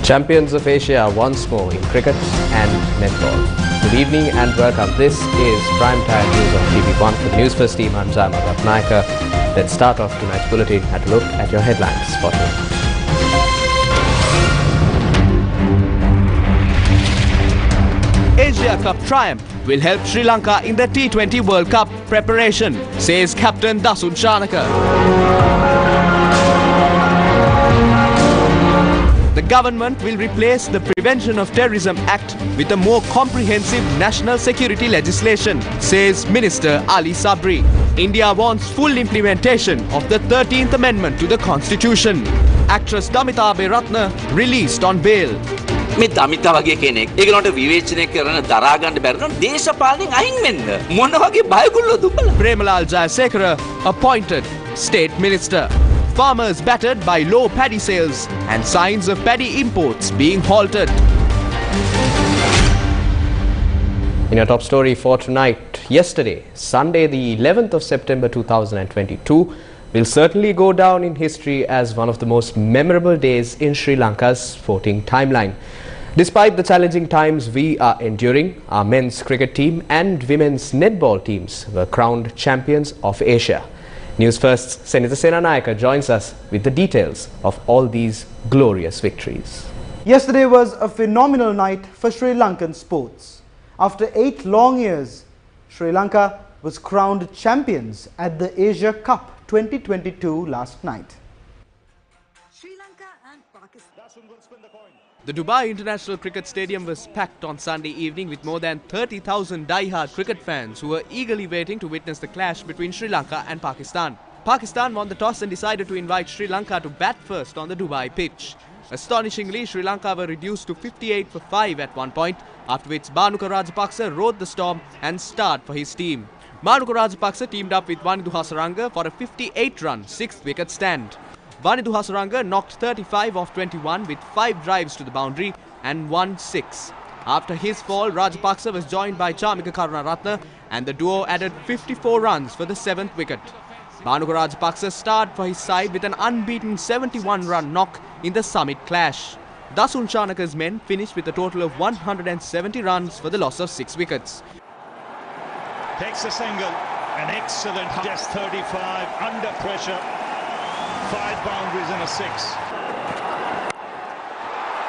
Champions of Asia once more in cricket and netball. Good evening and welcome. This is Prime Time News on TV1 for the Newsfirst team. I'm Ohchr. Let's start off tonight's bulletin at a look at your headlines for tonight. Asia Cup triumph will help Sri Lanka in the T20 World Cup preparation, says captain Dasun Shanaka. The government will replace the Prevention of Terrorism Act with a more comprehensive national security legislation, says Minister Ali Sabri. India wants full implementation of the 13th Amendment to the Constitution. Actress Damita Ratna released on bail. මේ දමිතා වගේ කෙනෙක් ඒගොල්ලන්ට විවේචනය කරන දරා ගන්න බැරි නම් දේශපාලනයෙන් අයින් වෙන්න මොන වගේ බයගුල්ලෝද උඹලා. Premalal Jayasekara appointed State Minister. Farmers battered by low paddy sales and signs of paddy imports being halted. In your top story for tonight, yesterday, Sunday the 11th of September 2022, will certainly go down in history as one of the most memorable days in Sri Lanka's sporting timeline. Despite the challenging times we are enduring, our men's cricket team and women's netball teams were crowned champions of Asia. Newsfirst's Senitha Senanayaka joins us with the details of all these glorious victories. Yesterday was a phenomenal night for Sri Lankan sports. After 8 long years, Sri Lanka was crowned champions at the Asia Cup 2022 last night. Sri Lanka and Pakistan. The Dubai International Cricket Stadium was packed on Sunday evening with more than 30,000 die-hard cricket fans who were eagerly waiting to witness the clash between Sri Lanka and Pakistan. Pakistan won the toss and decided to invite Sri Lanka to bat first on the Dubai pitch. Astonishingly, Sri Lanka were reduced to 58 for 5 at one point, after which Bhanuka Rajapaksa rode the storm and starred for his team. Bhanuka Rajapaksa teamed up with Wanidhu Hasaranga for a 58-run 6th wicket stand. Wanidhu Hasaranga knocked 35 off 21 with 5 drives to the boundary and 1 6. After his fall, Rajapaksa was joined by Chamika Karunaratne and the duo added 54 runs for the 7th wicket. Bhanuka Rajapaksa starred for his side with an unbeaten 71-run knock in the summit clash. Dasun Shanaka's men finished with a total of 170 runs for the loss of 6 wickets. Takes a single, an excellent just 35 under pressure. 5 boundaries and a 6.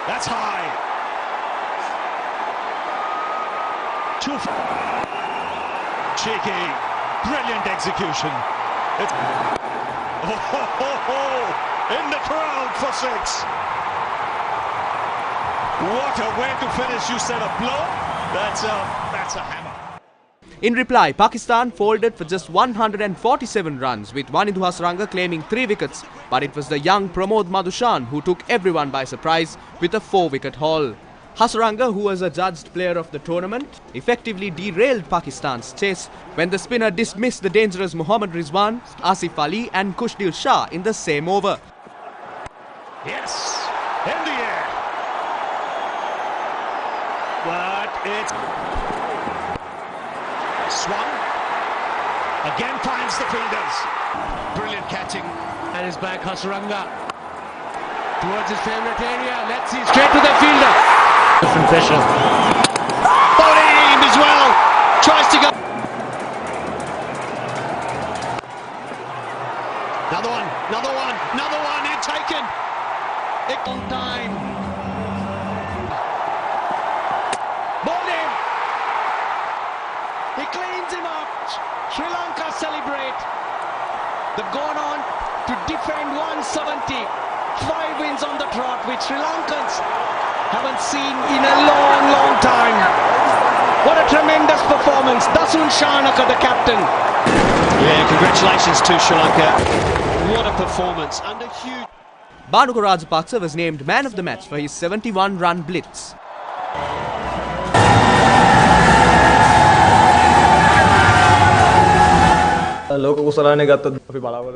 That's high. Cheeky, brilliant execution. In the crowd for 6. What a way to finish. You said a blow. That's a hammer. In reply, Pakistan folded for just 147 runs, with Wanidhu Hasaranga claiming 3 wickets, but it was the young Pramod Madushan who took everyone by surprise with a 4-wicket haul. Hasaranga, who was adjudged player of the tournament, effectively derailed Pakistan's chase when the spinner dismissed the dangerous Mohammad Rizwan, Asif Ali and Kushdil Shah in the same over. Yes, in the air. But it's swung, again finds the fielders. Brilliant catching. And his back, Hasaranga towards his favourite area. Let's see, straight to the fielder. From Fisher. Body aimed as well. Tries to go. Another one, another one, another one. It taken. On time. Bowled him. He cleans him up. Sri Lanka celebrate. They've gone on to defend 170. 5 wins on the trot, which Sri Lankans haven't seen in a long time. What a tremendous performance. Dasun Shanaka, the captain. Yeah, congratulations to Sri Lanka. What a performance. Under huge. Bhanuka Rajapaksa was named man of the match for his 71-run blitz.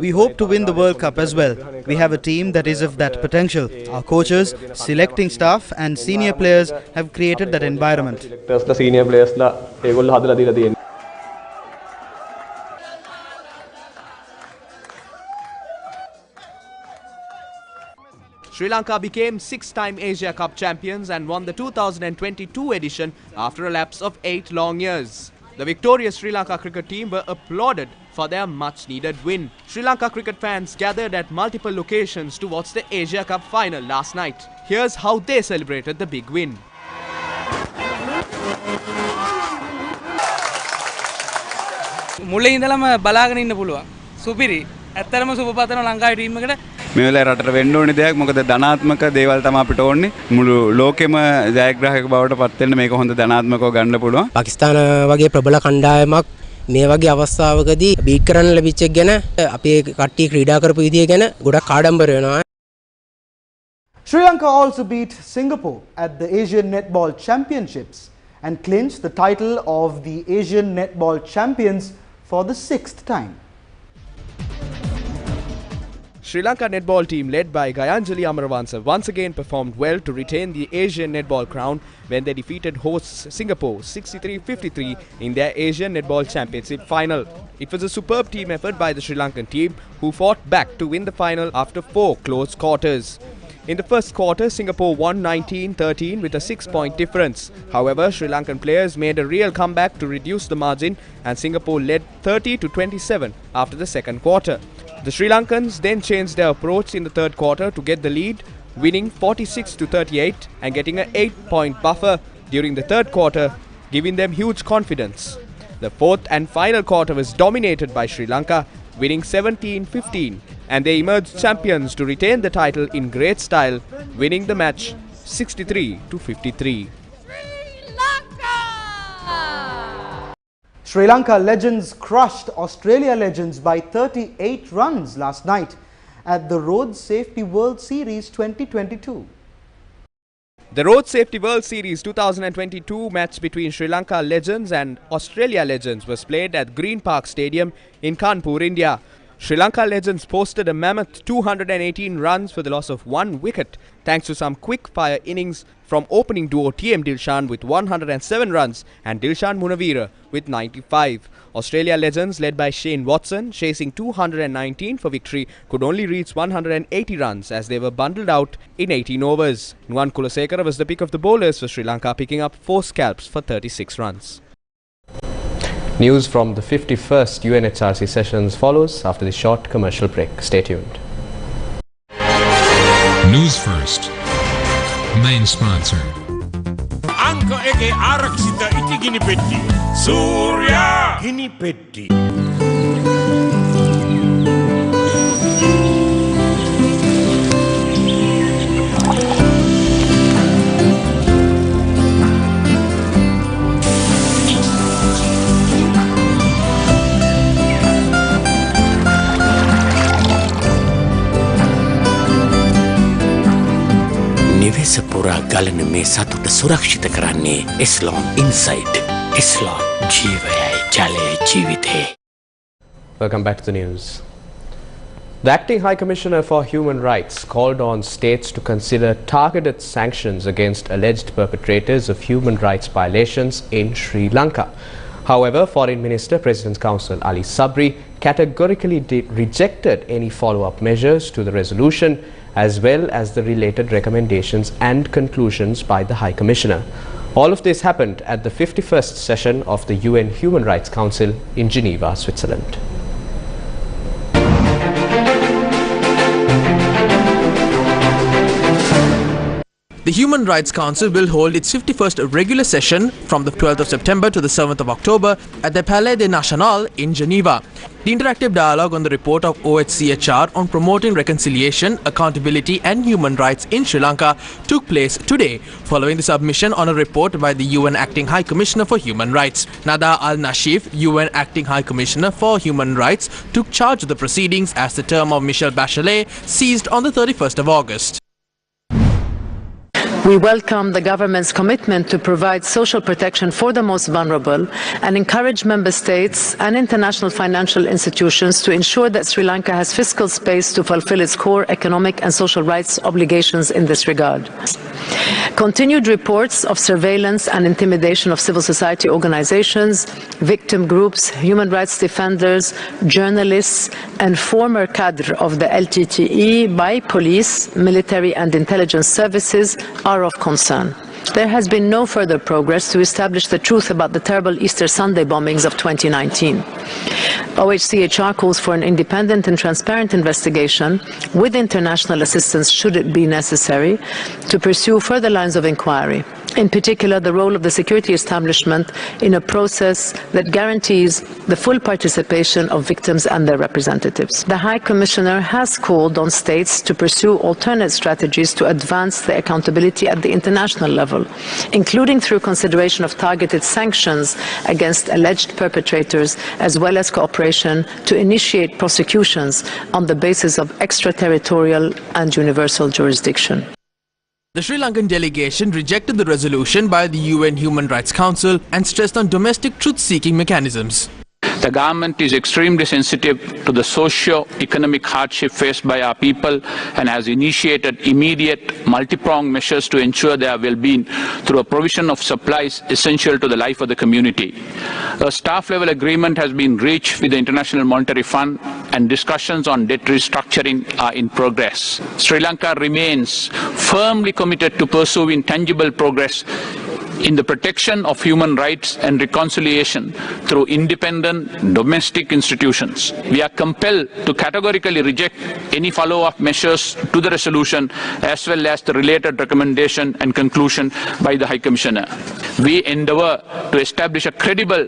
We hope to win the World Cup as well. We have a team that is of that potential. Our coaches, selecting staff and senior players have created that environment. Sri Lanka became 6-time Asia Cup champions and won the 2022 edition after a lapse of 8 long years. The victorious Sri Lanka cricket team were applauded for their much-needed win. Sri Lanka cricket fans gathered at multiple locations to watch the Asia Cup final last night. Here's how they celebrated the big win. මුලින් ඉඳලම බලාගෙන ඉන්න පුළුවන්. සුපිරි. ඇත්තටම සුබපතන ලංකාවේ team එකට මේ වෙලාවේ රටට වෙන්න ඕනේ දෙයක්. මොකද ධනාත්මක දේවල් තමයි අපිට ඕනේ. මුළු ලෝකෙම ජයග්‍රාහක බවට පත් වෙන්න මේක හොඳ ධනාත්මකව ගන්න පුළුවන්. පාකිස්තාන වගේ ප්‍රබල කණ්ඩායමක් මේ වගේ අවස්ථාවකදී බීට් කරන්න ලැබිච්ච එක ගැන අපේ කට්ටිය ක්‍රීඩා කරපු විදිය ගැන ගොඩක් ආඩම්බර වෙනවා. Sri Lanka also beat Singapore at the Asian Netball Championships and clinched the title of the Asian Netball Champions for the 6th time. Sri Lanka netball team led by Gayan Marwansa once again performed well to retain the Asian netball crown when they defeated hosts Singapore 63-53 in their Asian Netball Championship final. It was a superb team effort by the Sri Lankan team who fought back to win the final after 4 close quarters. In the first quarter, Singapore won 19-13 with a 6-point difference. However, Sri Lankan players made a real comeback to reduce the margin and Singapore led 30-27 after the second quarter. The Sri Lankans then changed their approach in the third quarter to get the lead, winning 46-38 and getting an 8-point buffer during the third quarter, giving them huge confidence. The fourth and final quarter was dominated by Sri Lanka, winning 17-15, and they emerged champions to retain the title in great style, winning the match 63-53. Sri Lanka legends crushed Australia legends by 38 runs last night at the Road Safety World Series 2022. The Road Safety World Series 2022 match between Sri Lanka legends and Australia legends was played at Green Park Stadium in Kanpur, India. Sri Lanka legends posted a mammoth 218 runs for the loss of 1 wicket thanks to some quick-fire innings from opening duo TM Dilshan with 107 runs and Dilshan Munavira with 95. Australia legends led by Shane Watson chasing 219 for victory could only reach 180 runs as they were bundled out in 18 overs. Nuwan Kulasekara was the pick of the bowlers for Sri Lanka, picking up 4 scalps for 36 runs. News from the 51st UNHRC sessions follows after the short commercial break. Stay tuned. News First. Main sponsor. Anka ege arakshita iti gini petti. Surya gini petti. නිවෙස පුරා ගලන මේ සතුට සුරක්ෂිත කරන්නේ Eslon Insight. Eslon ජීවයයි ජලයයි ජීවිතේ. Welcome back to the news. The Acting High Commissioner for Human Rights called on states to consider targeted sanctions against alleged perpetrators of human rights violations in Sri Lanka. However, Foreign Minister, President's Counsel Ali Sabri categorically rejected any follow-up measures to the resolution as well as the related recommendations and conclusions by the High Commissioner. All of this happened at the 51st session of the UN Human Rights Council in Geneva, Switzerland. The Human Rights Council will hold its 51st regular session from the 12th of September to the 7th of October at the Palais des Nationaux in Geneva. The interactive dialogue on the report of OHCHR on promoting reconciliation, accountability and human rights in Sri Lanka took place today, following the submission on a report by the UN Acting High Commissioner for Human Rights. Nada Al-Nashif, UN Acting High Commissioner for Human Rights, took charge of the proceedings as the term of Michelle Bachelet ceased on the 31st of August. We welcome the government's commitment to provide social protection for the most vulnerable and encourage member states and international financial institutions to ensure that Sri Lanka has fiscal space to fulfill its core economic and social rights obligations in this regard. Continued reports of surveillance and intimidation of civil society organizations, victim groups, human rights defenders, journalists, and former cadre of the Lgte by police, military, and intelligence services are of concern. There has been no further progress to establish the truth about the terrible Easter Sunday bombings of 2019. Ohchr calls for an independent and transparent investigation with international assistance should it be necessary to pursue further lines of inquiry. In particular, the role of the security establishment in a process that guarantees the full participation of victims and their representatives. The High Commissioner has called on states to pursue alternate strategies to advance the accountability at the international level, including through consideration of targeted sanctions against alleged perpetrators, as well as cooperation to initiate prosecutions on the basis of extraterritorial and universal jurisdiction. The Sri Lankan delegation rejected the resolution by the UN Human Rights Council and stressed on domestic truth-seeking mechanisms. The government is extremely sensitive to the socio-economic hardship faced by our people and has initiated immediate multi-pronged measures to ensure their well-being through a provision of supplies essential to the life of the community. A staff-level agreement has been reached with the International Monetary Fund and discussions on debt restructuring are in progress. Sri Lanka remains firmly committed to pursuing tangible progress in the protection of human rights and reconciliation through independent domestic institutions. We are compelled to categorically reject any follow-up measures to the resolution as well as the related recommendation and conclusion by the High Commissioner. We endeavour to establish a credible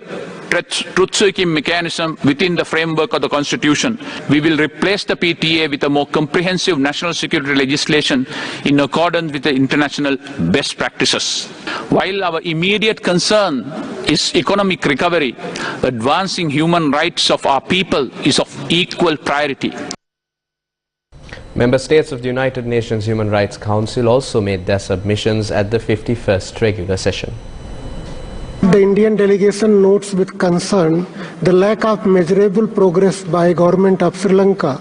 truth-seeking mechanism within the framework of the Constitution. We will replace the PTA with a more comprehensive national security legislation in accordance with the international best practices. While our immediate concern is economic recovery, advancing human rights of our people is of equal priority. Member states of the United Nations Human Rights Council also made their submissions at the 51st regular session. The Indian delegation notes with concern the lack of measurable progress by government of Sri Lanka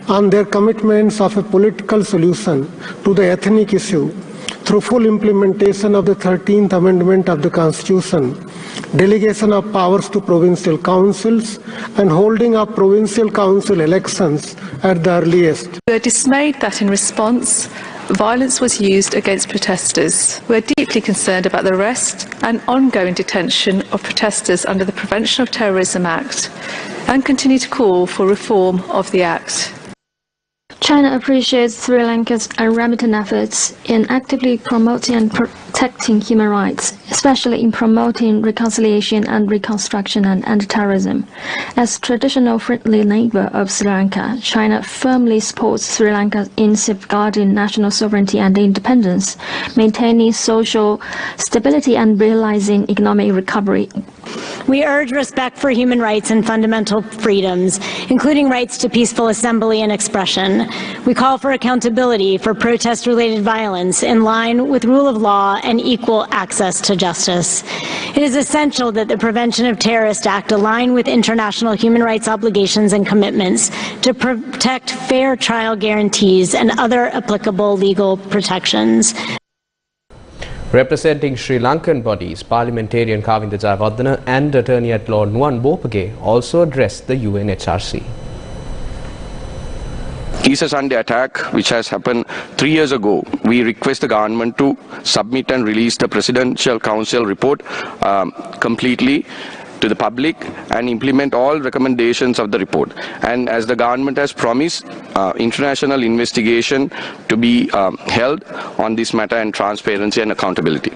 on their commitments of a political solution to the ethnic issue through full implementation of the 13th Amendment of the Constitution, delegation of powers to provincial councils, and holding of provincial council elections at the earliest. We are dismayed that in response, violence was used against protesters. We are deeply concerned about the arrest and ongoing detention of protesters under the Prevention of Terrorism Act and continue to call for reform of the Act. China appreciates Sri Lanka's unremitting efforts in actively promoting and protecting human rights, especially in promoting reconciliation and reconstruction and anti-terrorism. As traditional friendly neighbor of Sri Lanka, China firmly supports Sri Lanka in safeguarding national sovereignty and independence, maintaining social stability and realizing economic recovery. We urge respect for human rights and fundamental freedoms, including rights to peaceful assembly and expression. We call for accountability for protest-related violence in line with rule of law and equal access to justice. It is essential that the Prevention of Terrorist Act align with international human rights obligations and commitments to protect fair trial guarantees and other applicable legal protections. Representing Sri Lankan bodies, parliamentarian Kavinda Jayawardena and Attorney at Law Nuwan Bopage also addressed the UNHRC. Easter Sunday attack, which has happened 3 years ago, we request the government to submit and release the Presidential Council report completely to the public and implement all recommendations of the report. And as the government has promised, international investigation to be held on this matter and transparency and accountability.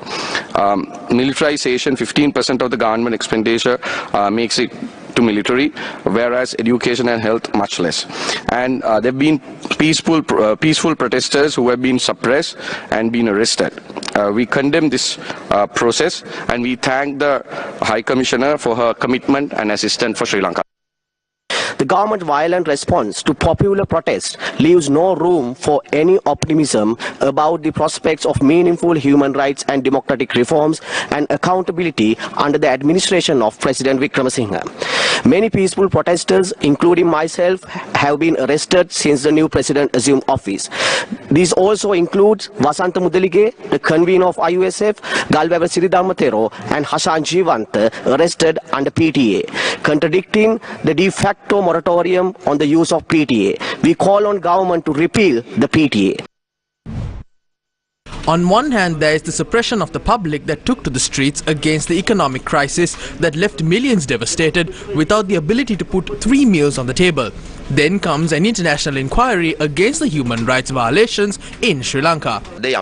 Militarization, 15% of the government expenditure makes it to military, whereas education and health much less. And there have been peaceful protesters who have been suppressed and been arrested. We condemn this process and we thank the High Commissioner for her commitment and assistance for Sri Lanka. The government's violent response to popular protest leaves no room for any optimism about the prospects of meaningful human rights and democratic reforms and accountability under the administration of President Wickremesinghe. Many peaceful protesters, including myself, have been arrested since the new president assumed office. These also include Wasantha Mudalige, the convener of IUSF, Galwawa Siridhamma and Hashan Jeewantha, arrested under PTA, contradicting the de facto moratorium on the use of PTA. We call on government to repeal the PTA. On one hand, there is the suppression of the public that took to the streets against the economic crisis that left millions devastated without the ability to put 3 meals on the table. Then comes an international inquiry against the human rights violations in Sri Lanka. It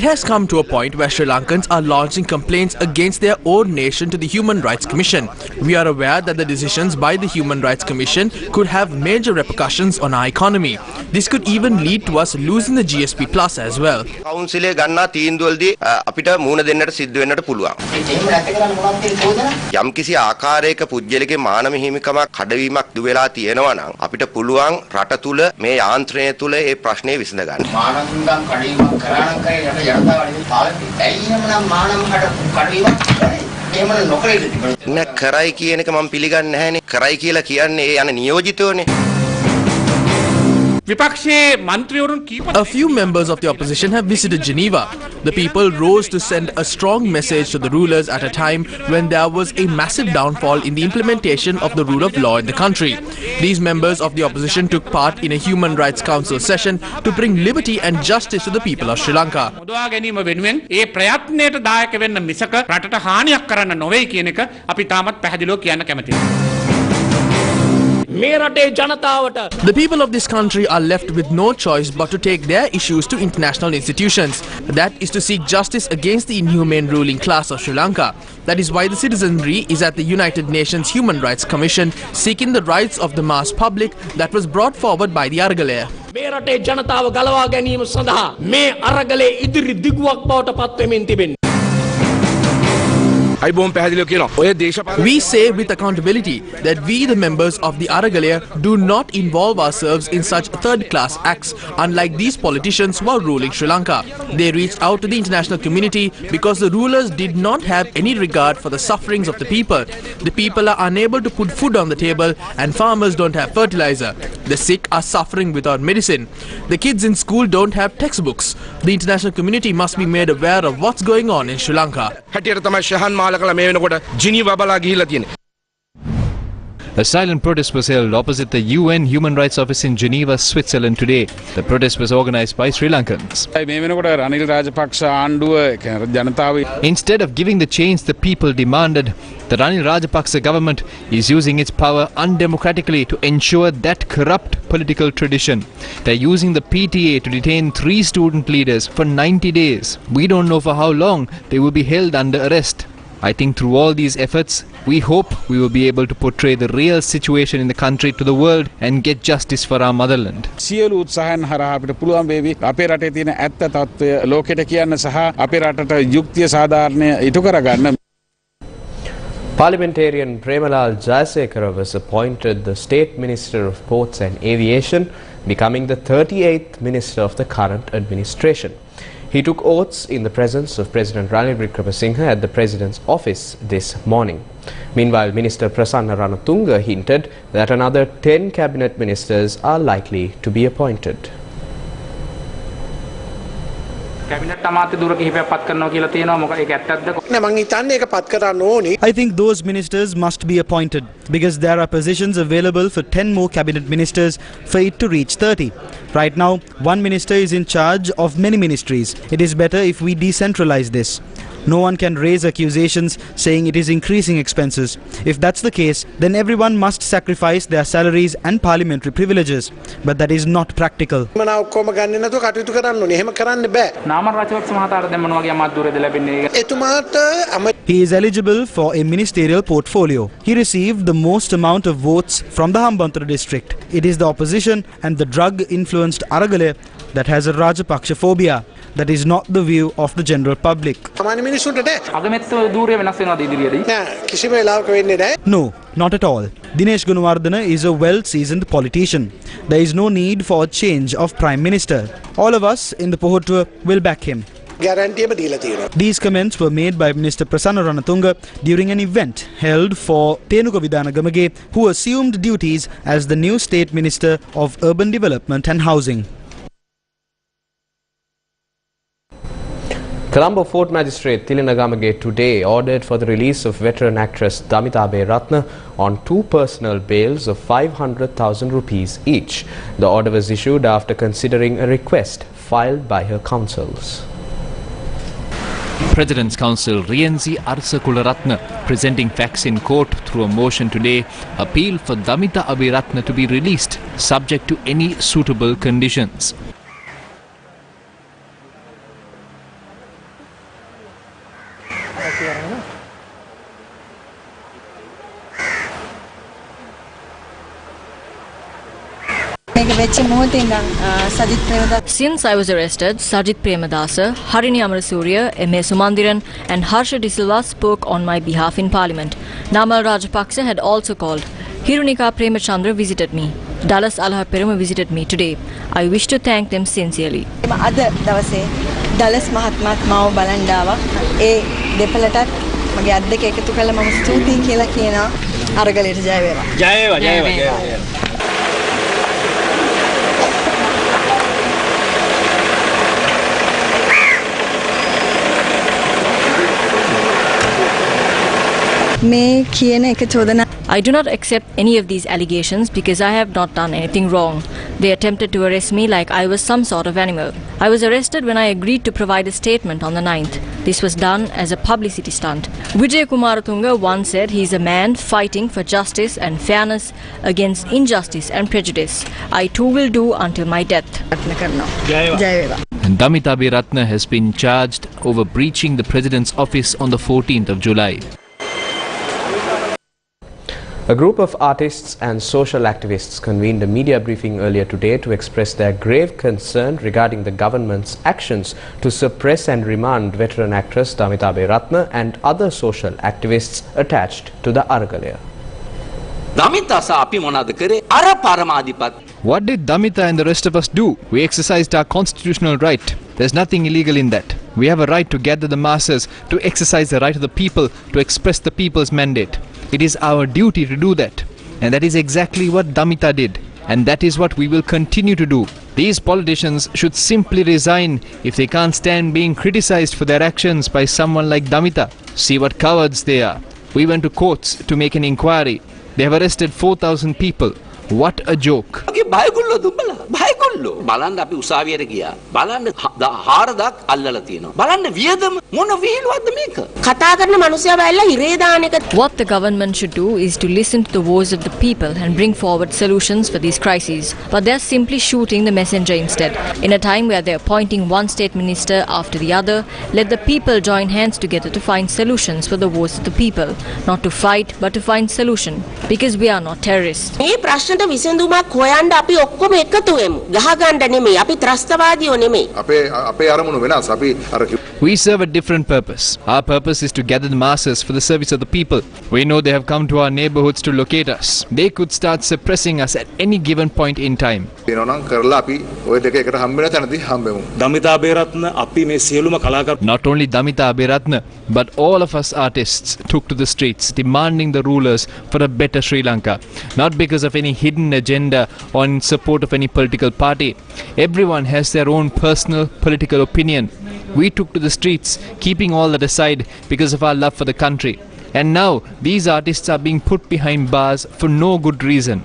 has come to a point where Sri Lankans are launching complaints against their own nation to the Human Rights Commission. We are aware that the decisions by the Human Rights Commission could have major repercussions on our economy. This could even lead to us losing the GSP Plus as well. කඩවීමක් දුවෙලා තියෙනවා නම් අපිට පුළුවන් රට තුල මේ යාන්ත්‍රණය තුල ඒ ප්‍රශ්නේ විසඳ ගන්න. මානවකම් කඩවීමක් කරා නම් කරේ රට ජනතාවට පාලනය. ඇයිනම් මානව කඩවීමක් කරේ? එහෙම නොකරේද? නෑ කරයි කියන එක මම පිළිගන්නේ නැහැනේ. කරයි කියලා කියන්නේ ඒ යන නියෝජිතෝනේ. A few members of the opposition have visited Geneva. The people rose to send a strong message to the rulers at a time when there was a massive downfall in the implementation of the rule of law in the country. These members of the opposition took part in a Human Rights Council session to bring liberty and justice to the people of Sri Lanka. The people of this country are left with no choice but to take their issues to international institutions. That is to seek justice against the inhumane ruling class of Sri Lanka. That is why the citizenry is at the United Nations Human Rights Commission seeking the rights of the mass public that was brought forward by the Aragale. We say with accountability that we, the members of the Aragale, do not involve ourselves in such third-class acts, unlike these politicians who are ruling Sri Lanka. They reached out to the international community because the rulers did not have any regard for the sufferings of the people. The people are unable to put food on the table and farmers don't have fertilizer. The sick are suffering without medicine. The kids in school don't have textbooks. The international community must be made aware of what's going on in Sri Lanka. A silent protest was held opposite the UN Human Rights Office in Geneva, Switzerland today. The protest was organized by Sri Lankans. Instead of giving the change the people demanded, the Ranil Rajapaksa government is using its power undemocratically to ensure that corrupt political tradition. They're using the PTA to detain 3 student leaders for 90 days. We don't know for how long they will be held under arrest. I think through all these efforts, we hope we will be able to portray the real situation in the country to the world and get justice for our motherland. Parliamentarian Premalal Jayasekara was appointed the State Minister of Ports and Aviation, becoming the 38th Minister of the current administration. He took oaths in the presence of President Ranil Wickremesinghe at the President's office this morning. Meanwhile, Minister Prasanna Ranatunga hinted that another 10 cabinet ministers are likely to be appointed. I think those ministers must be appointed because there are positions available for 10 more cabinet ministers for it to reach 30. Right now, one minister is in charge of many ministries. It is better if we decentralize this. No one can raise accusations saying it is increasing expenses. If that's the case, then everyone must sacrifice their salaries and parliamentary privileges. But that is not practical. He is eligible for a ministerial portfolio. He received the most amount of votes from the Hambantota district. It is the opposition and the drug-influenced Aragale that has a Rajapaksa phobia. that is not the view of the general public. No, not at all. Dinesh Gunawardena is a well-seasoned politician. There is no need for a change of Prime Minister. All of us in the Ohchr will back him. These comments were made by Minister Prasanna Ranatunga during an event held for Tenuka Vidanagamage, who assumed duties as the new State Minister of Urban Development and Housing. Colombo Fort Magistrate Tilinagamage today ordered for the release of veteran actress Damita Aberatna on 2 personal bails of 500,000 rupees each. The order was issued after considering a request filed by her counsels. President's Counsel Rienzi Arsakularatna, presenting facts in court through a motion today, appealed for Damita Aberatna to be released subject to any suitable conditions. Since I was arrested, Sajith Premadasa, Harini Amarasuriya, M.A. Sumandiran and Harsha De Silva spoke on my behalf in Parliament. Namal Rajapaksa had also called. Hirunika Premachandra visited me. Dallas Alha Peruma visited me today. I wish to thank them sincerely. Dallas Mahatmat Mao Balandawa, A. Depalatat, Magadde Kekatukalam Stuti Kila Kina, Aragalit Javeva. Javeva. I do not accept any of these allegations because I have not done anything wrong. They attempted to arrest me like I was some sort of animal. I was arrested when I agreed to provide a statement on the 9th. This was done as a publicity stunt. Vijay Kumaratunga once said he is a man fighting for justice and fairness against injustice and prejudice. I too will do until my death. And Damita Aberatna has been charged over breaching the President's office on the 14th of July. A group of artists and social activists convened a media briefing earlier today to express their grave concern regarding the government's actions to suppress and remand veteran actress Damita Aberatna and other social activists attached to the Aragalaya. What did Damita and the rest of us do? We exercised our constitutional right. There's nothing illegal in that. We have a right to gather the masses, to exercise the right of the people, to express the people's mandate. It is our duty to do that. And that is exactly what Damita did. And that is what we will continue to do. These politicians should simply resign if they can't stand being criticized for their actions by someone like Damita. See what cowards they are. We went to courts to make an inquiry. They have arrested 4,000 people. What a joke. What the government should do is to listen to the voice of the people and bring forward solutions for these crises. But they are simply shooting the messenger instead. In a time where they are appointing one state minister after the other, let the people join hands together to find solutions for the voice of the people. Not to fight, but to find solution. Because we are not terrorists. We serve a different purpose. Our purpose is to gather the masses for the service of the people. We know they have come to our neighborhoods to locate us. They could start suppressing us at any given point in time. Not only Damita Aberatna, but all of us artists took to the streets demanding the rulers for a better Sri Lanka. Not because of any hidden agenda or in support of any political party. Everyone has their own personal political opinion. We took to the streets, keeping all that aside because of our love for the country. And now, these artists are being put behind bars for no good reason.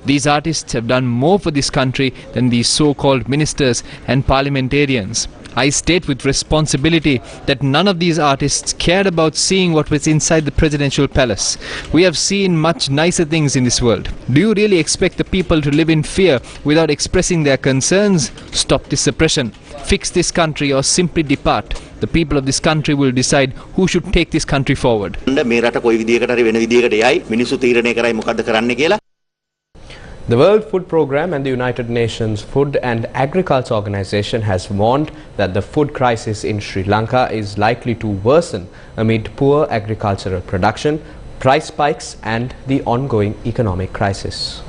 These artists have done more for this country than these so-called ministers and parliamentarians. I state with responsibility that none of these artists cared about seeing what was inside the presidential palace. We have seen much nicer things in this world. Do you really expect the people to live in fear without expressing their concerns? Stop this suppression. Fix this country or simply depart. The people of this country will decide who should take this country forward. The World Food Programme and the United Nations Food and Agriculture Organization has warned that the food crisis in Sri Lanka is likely to worsen amid poor agricultural production, price spikes and the ongoing economic crisis.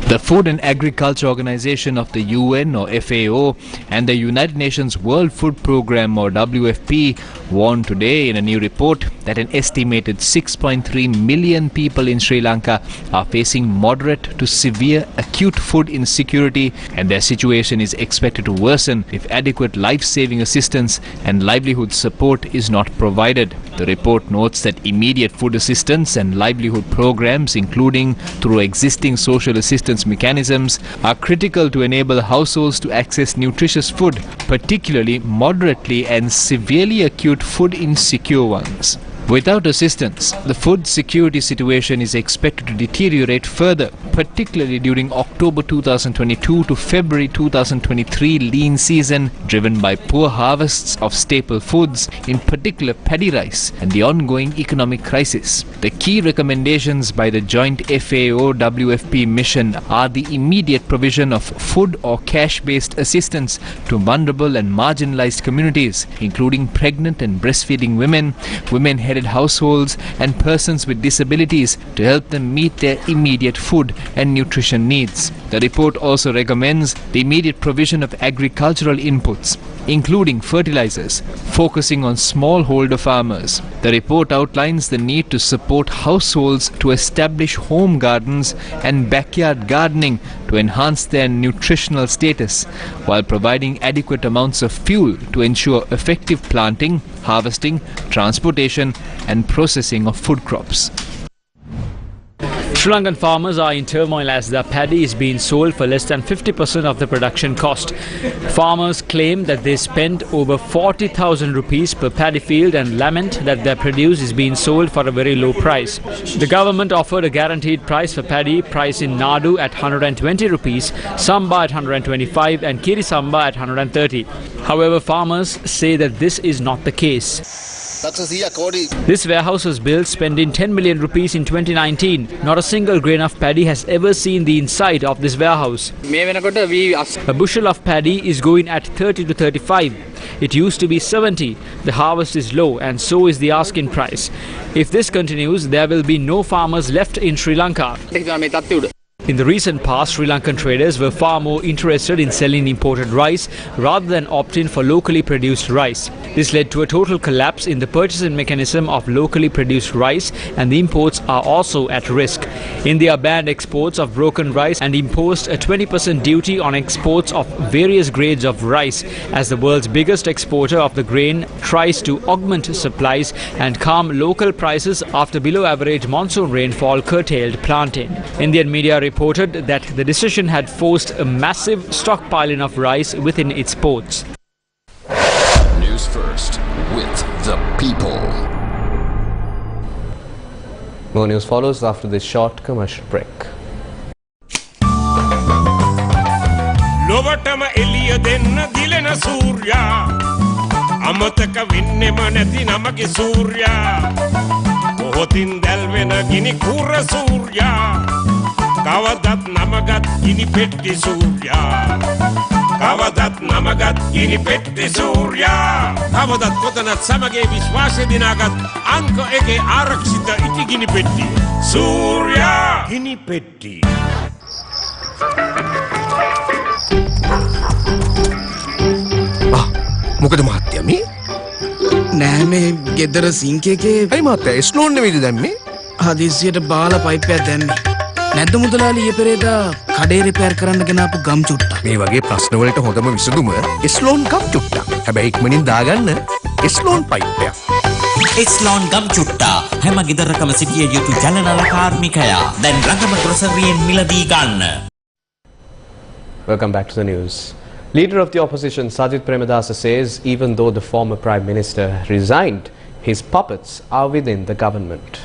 The Food and Agriculture Organization of the UN or FAO and the United Nations World Food Programme or WFP warned today in a new report that an estimated 6.3 million people in Sri Lanka are facing moderate to severe acute food insecurity, and their situation is expected to worsen if adequate life-saving assistance and livelihood support is not provided. The report notes that immediate food assistance and livelihood programs, including through existing social assistance mechanisms, are critical to enable households to access nutritious food, particularly moderately and severely acute food insecure ones. Without assistance, the food security situation is expected to deteriorate further, particularly during October 2022 to February 2023 lean season, driven by poor harvests of staple foods, in particular paddy rice, and the ongoing economic crisis. The key recommendations by the joint FAO-WFP mission are the immediate provision of food or cash-based assistance to vulnerable and marginalized communities, including pregnant and breastfeeding women, women-headed households and persons with disabilities, to help them meet their immediate food and nutrition needs. The report also recommends the immediate provision of agricultural inputs, including fertilizers, focusing on smallholder farmers. The report outlines the need to support households to establish home gardens and backyard gardening to enhance their nutritional status, while providing adequate amounts of fuel to ensure effective planting, harvesting, transportation and processing of food crops. Sri Lankan farmers are in turmoil as their paddy is being sold for less than 50% of the production cost. Farmers claim that they spend over 40,000 rupees per paddy field and lament that their produce is being sold for a very low price. The government offered a guaranteed price for paddy, price in Nadu at 120 rupees, Samba at 125 and Kiri Samba at 130. However, farmers say that this is not the case. This warehouse was built spending 10 million rupees in 2019. Not a single grain of paddy has ever seen the inside of this warehouse. A bushel of paddy is going at 30 to 35. It used to be 70. The harvest is low and so is the asking price. If this continues, there will be no farmers left in Sri Lanka. In the recent past, Sri Lankan traders were far more interested in selling imported rice rather than opting for locally produced rice. This led to a total collapse in the purchasing mechanism of locally produced rice, and the imports are also at risk. India banned exports of broken rice and imposed a 20% duty on exports of various grades of rice as the world's biggest exporter of the grain tries to augment supplies and calm local prices after below average monsoon rainfall curtailed planting. Indian media reported that the decision had forced a massive stockpiling of rice within its ports. News First with the people. More news follows after this short commercial break. Lovatama Elia denna dilena Surya Amataka vinnema nati namaki Surya Mohotin dalvena gini kura Surya Kavadat namagat gini petti Surya Kavadat namagat gini petti Surya Kavadat kotanat samage vishwase dinagat Anko eke arakshita iti gini petti Surya gini petti. මොකද මහත්තයා මේ නෑ මේ ගෙදර sync එකේ අයි මහත්තයා ස්ලෝන් නෙවෙයිද දැම්මේ හදිස්සියට බාලා පයිප්පයක් දැම්මේ නැද්ද මුදලාලි ඊයේ පෙරේදා කඩේ රිපෙයාර් කරන්න ගෙනාපු ගම් චුට්ටක් මේ වගේ ප්‍රශ්න වලට හොඳම විසඳුම ස්ලෝන් ගම් චුට්ටක් හැබැයි ඉක්මනින් දාගන්න ස්ලෝන් පයිප්පයක් ස්ලෝන් ගම් චුට්ටා හැම ගෙදරකම සිටිය යුතු ජලනල කාර්මිකයා දැන් රංගම ග්‍රොසරියෙන් මිලදී ගන්න. Welcome back to the news. Leader of the opposition Sajith Premadasa says even though the former Prime Minister resigned, his puppets are within the government.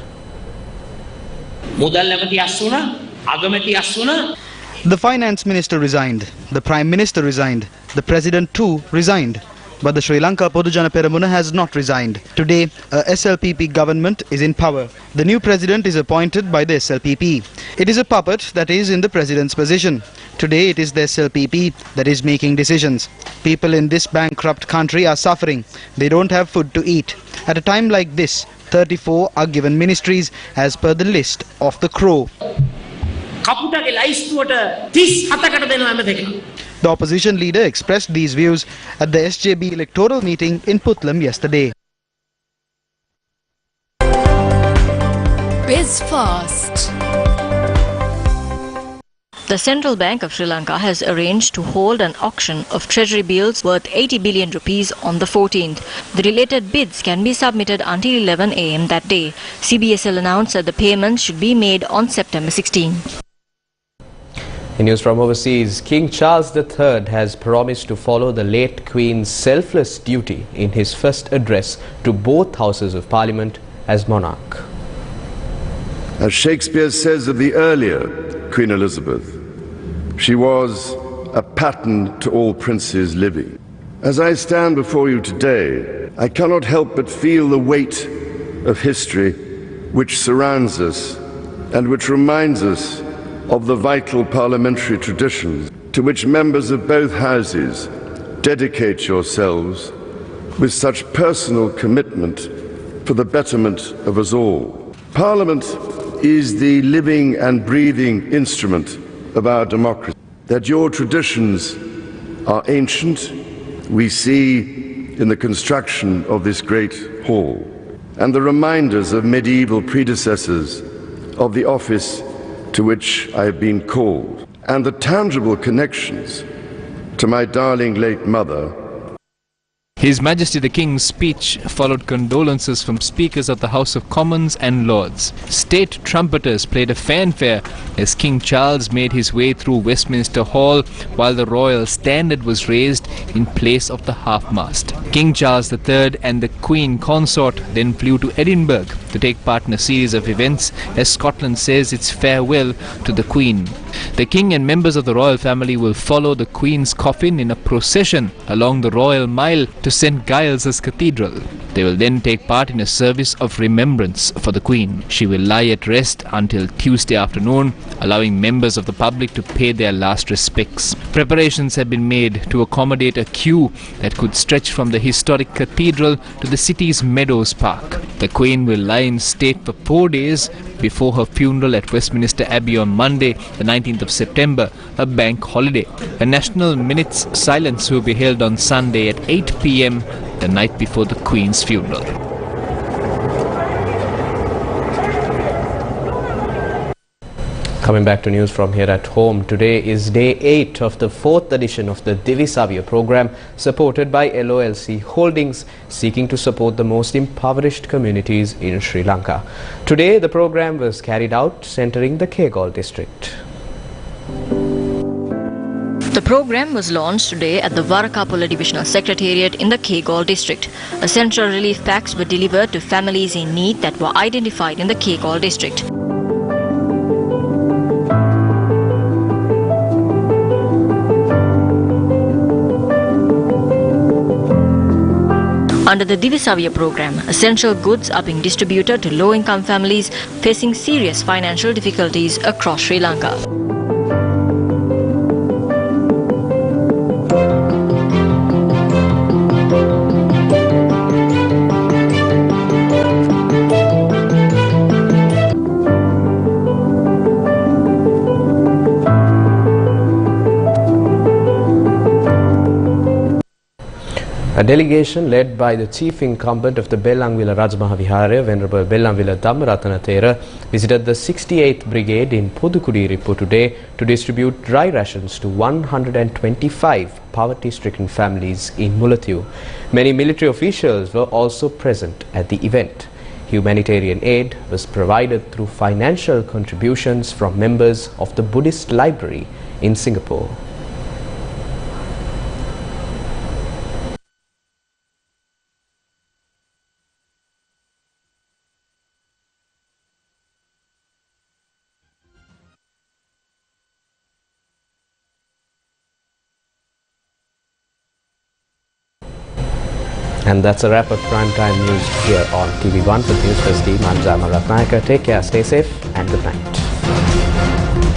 The Finance Minister resigned, the Prime Minister resigned, the President too resigned. But the Sri Lanka Podujana Peramuna has not resigned. Today, a SLPP government is in power. The new president is appointed by the SLPP. It is a puppet that is in the president's position. Today, it is the SLPP that is making decisions. People in this bankrupt country are suffering. They don't have food to eat. At a time like this, 34 are given ministries as per the list of the Crow. The opposition leader expressed these views at the SJB electoral meeting in Putlam yesterday. BizFast. The Central Bank of Sri Lanka has arranged to hold an auction of treasury bills worth 80 billion rupees on the 14th. The related bids can be submitted until 11 a.m. that day. CBSL announced that the payments should be made on September 16. In news from overseas, King Charles III has promised to follow the late Queen's selfless duty in his first address to both houses of Parliament as monarch. As Shakespeare says of the earlier Queen Elizabeth, she was a pattern to all princes living. As I stand before you today, I cannot help but feel the weight of history which surrounds us and which reminds us of the vital parliamentary traditions to which members of both houses dedicate yourselves with such personal commitment for the betterment of us all. Parliament is the living and breathing instrument of our democracy. That your traditions are ancient, we see in the construction of this great hall, and the reminders of medieval predecessors of the office to which I have been called, and the tangible connections to my darling late mother. His Majesty the King's speech followed condolences from speakers of the House of Commons and Lords. State trumpeters played a fanfare as King Charles made his way through Westminster Hall while the royal standard was raised in place of the half-mast. King Charles III and the Queen Consort then flew to Edinburgh to take part in a series of events as Scotland says its farewell to the Queen. The King and members of the royal family will follow the Queen's coffin in a procession along the Royal Mile to St. Giles' Cathedral. They will then take part in a service of remembrance for the Queen. She will lie at rest until Tuesday afternoon, allowing members of the public to pay their last respects. Preparations have been made to accommodate a queue that could stretch from the historic cathedral to the city's Meadows Park. The Queen will lie in state for 4 days before her funeral at Westminster Abbey on Monday, the 19th of September, a bank holiday. A national minute's silence will be held on Sunday at 8 p.m, the night before the Queen's funeral. Coming back to news from here at home, today is day 8 of the 4th edition of the Divisavya program supported by LOLC Holdings, seeking to support the most impoverished communities in Sri Lanka. Today the program was carried out centering the Categorically district. The program was launched today at the Varakapula Divisional Secretariat in the Categorically district. Essential relief packs were delivered to families in need that were identified in the Categorically district. Under the Divisavya program, essential goods are being distributed to low-income families facing serious financial difficulties across Sri Lanka. A delegation led by the chief incumbent of the Belangwila Rajamahavihara, Venerable Belangwila Dhammaratana Thera, visited the 68th Brigade in Podukudiripu today to distribute dry rations to 125 poverty-stricken families in Mullatiu. Many military officials were also present at the event. Humanitarian aid was provided through financial contributions from members of the Buddhist Library in Singapore. And that's a wrap of Primetime News here on TV1 with Newsfirst team. I'm Zama Ratnayaka. Take care, stay safe, and good night.